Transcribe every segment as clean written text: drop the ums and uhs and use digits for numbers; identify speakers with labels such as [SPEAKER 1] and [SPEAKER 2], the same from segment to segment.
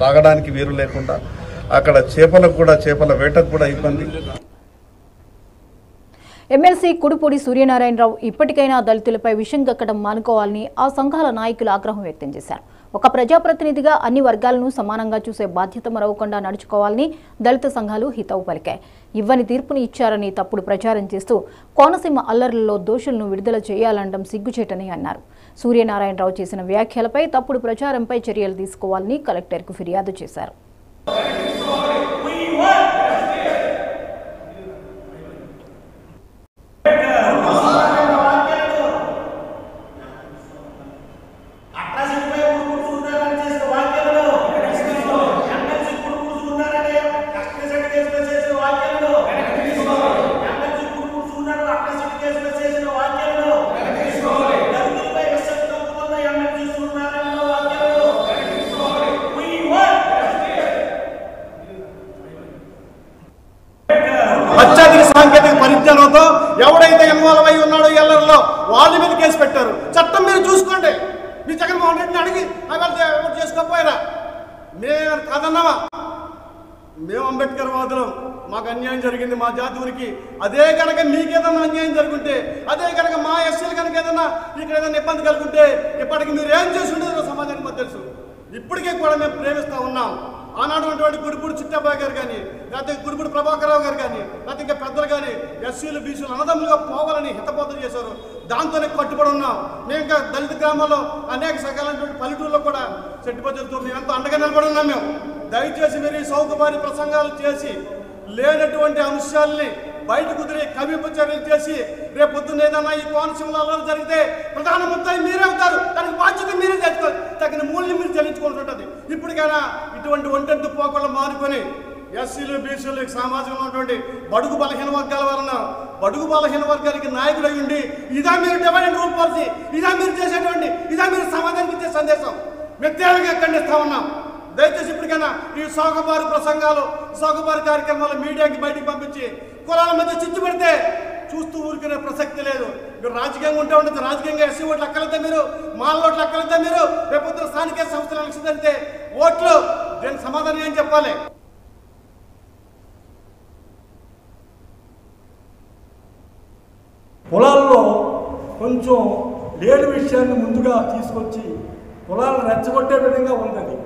[SPEAKER 1] తాగడానికి వీరు లేకుండా అక్కడ చేపల వేటకు కూడా ఇబ్బంది.
[SPEAKER 2] ఎమ్మెల్సీ కుడుపూడి సూర్యనారాయణరావు ఇప్పటికైనా దళితులపై విషం గక్కడం మానుకోవాలని ఆ సంఘాల నాయకులు ఆగ్రహం వ్యక్తం చేశారు. ఒక ప్రజాప్రతినిధిగా అన్ని వర్గాలను సమానంగా చూసే బాధ్యత మరవకుండా నడుచుకోవాలని దళిత సంఘాలు హితవు పలికాయి. ఇవ్వని తీర్పుని ఇచ్చారని తప్పుడు ప్రచారం చేస్తూ కోనసీమ అల్లర్లలో దోషులను విడుదల చేయాలనడం సిగ్గుచేటని అన్నారు. సూర్యనారాయణరావు చేసిన వ్యాఖ్యలపై తప్పుడు ప్రచారంపై చర్యలు తీసుకోవాలని కలెక్టర్కు ఫిర్యాదు చేశారు.
[SPEAKER 3] అత్యధిక సాంకేతిక పరిజ్ఞానంతో ఎవడైతే ఇన్వాల్వ్ అయి ఉన్నాడో ఎల్లర్లో వాళ్ళ మీద కేసు పెట్టారు. చట్టం మీరు చూసుకోండి. మీ జగన్మోహన్ రెడ్డిని అడిగి ఎవరు చేసుకోకపోయారా? మేము కాదన్నావా? మేము అంబేద్కర్ వాదులం, మాకు అన్యాయం జరిగింది మా జాతికి. అదే కనుక మీకేదన్నా అన్యాయం జరుగుంటే, అదే కనుక మా ఎస్సీలు కనుక ఏదన్నా ఇక్కడ ఏదైనా ఇబ్బంది కలుగుంటే ఇప్పటికి మీరు ఏం చేసి ఉండేదో సమాజానికి మాకు తెలుసు. ఇప్పటికే కూడా మేము ప్రేమిస్తూ ఉన్నాం. ఆనాడు ఉన్నటువంటి గుడిపూడి చిట్టాబాయ్ గారు కానీ, లేకపోతే గుడిపూడి ప్రభాకరరావు గారు కానీ, లేకపోతే ఇంకా పెద్దలు కానీ ఎస్సీలు బీసీలు అన్నదమ్ములుగా పోవాలని హితబోధన చేశారు. దాంతోనే కట్టుబడి ఉన్నాం. మేము ఇంకా దళిత గ్రామాల్లో అనేక సకాలైనటువంటి పల్లెటూరులో కూడా చెట్టుబద్దులతో మేము ఎంతో అండగా నిలబడి ఉన్నాం. మేము దయచేసి మీరు ఈ సౌకర్య ప్రసంగాలు చేసి లేనటువంటి అంశాలని బయట కుదిరి కవింపు చర్యలు చేసి రేపు పొద్దున్న ఏదన్నా ఈ కోనసీమలో అల్లరి జరిగితే ప్రధాన ముద్దాయి మీరే అవుతారు. దానికి బాధ్యత మీరే తెచ్చుకోవాలి. తగిన మూల్యం మీరు చెల్లించుకుంటుంటుంది. ఇప్పటికైనా ఇటువంటి ఒంటెందు పోకుండా మారుకొని ఎస్సీలు బీసీలు సమాజంలో ఉన్నటువంటి బడుగు బలహీన వర్గాల వలన బడుగు బలహీన వర్గాలకి నాయకుడు అయి ఉండి ఇదా మీరు డివైడ్ అండ్ రూల్ పాలసీ, ఇదా మీరు చేసేటువంటి, ఇదా మీరు సమాజానికి ఇచ్చే సందేశం మేము తేలిగా ఖండిస్తా ఉన్నాం. దయచేసి ఇప్పటికైనా ఈ సోగబారు ప్రసంగాలు, సోగబారు కార్యక్రమాలు మీడియాకి బయటికి పంపించి కులాల మధ్య చిచ్చు పెడితే చూస్తూ ఊరుకునే ప్రసక్తి లేదు. మీరు రాజకీయంగా ఉంటే ఉండదు. రాజకీయంగా ఎస్సీ ఓట్లు అక్కలైతే మీరు, మాల ఓట్లు అక్కలైతే మీరు, రేపు స్థానిక సంస్థల ఎలక్షన్ జరిగితే ఓట్లు దీనికి సమాధానం ఏం చెప్పాలి?
[SPEAKER 4] కులాల్లో కొంచెం లేని విషయాన్ని ముందుగా తీసుకొచ్చి కులాలను రెచ్చగొట్టే విధంగా ఉన్నది.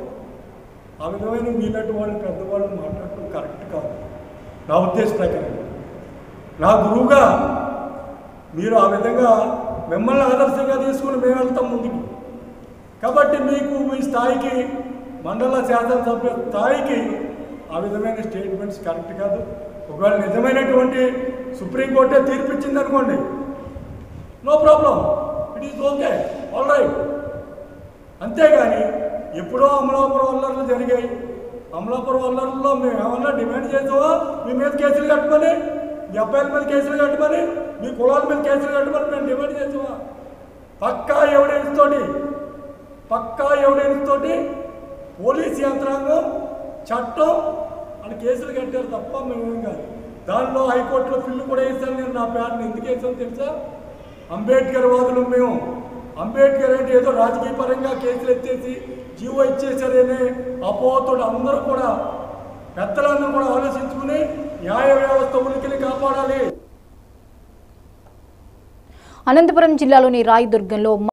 [SPEAKER 4] ఆ విధమైన మీలాంటి వాళ్ళు పెద్దవాళ్ళు మాట్లాడటం కరెక్ట్ కాదు నా ఉద్దేశ ప్రకారం. నా గురువుగా మీరు ఆ విధంగా మిమ్మల్ని ఆదర్శంగా తీసుకుని మేము వెళ్తాం ముందుకు. కాబట్టి మీకు మీ స్థాయికి, మండల శాసనసభ్య స్థాయికి ఆ విధమైన స్టేట్మెంట్స్ కరెక్ట్ కాదు. ఒకవేళ నిజమైనటువంటి సుప్రీంకోర్టే తీర్పిచ్చింది అనుకోండి, no problem, it is okay, all right. అంతేగాని ఎప్పుడో అమలాపురం అల్లర్లు జరిగాయి. అమలాపురం అల్లర్లలో మేము ఏమన్నా డిమాండ్ చేసావా? మీ మీద కేసులు కట్టమని, మీ అబ్బాయిల మీద కేసులు కట్టమని, మీ కులాల మీద కేసులు కట్టమని మేము డిమాండ్ చేసావా? పక్కా ఎవిడెన్స్ తోటి పోలీస్ యంత్రాంగం, చట్టం అని కేసులు కట్టారు తప్ప మేమేం కాదు. దానిలో హైకోర్టులో పిల్లు కూడా వేసాను నేను. నా పేరుని ఎందుకు వేసాను తెలుసా? అంబేద్కర్ వాదులు మేము. అంబేద్కర్ అంటే ఏదో రాజకీయ పరంగా కేసులు ఎత్తేసి జీవో ఇచ్చేసారనే అపోహతోటి అందరూ కూడా, పెద్దలందరూ కూడా ఆలోచించుకుని న్యాయ వ్యవస్థ ఉనికిని కాపాడాలి.
[SPEAKER 2] అనంతపురం జిల్లాలోని రాయదుర్గంలో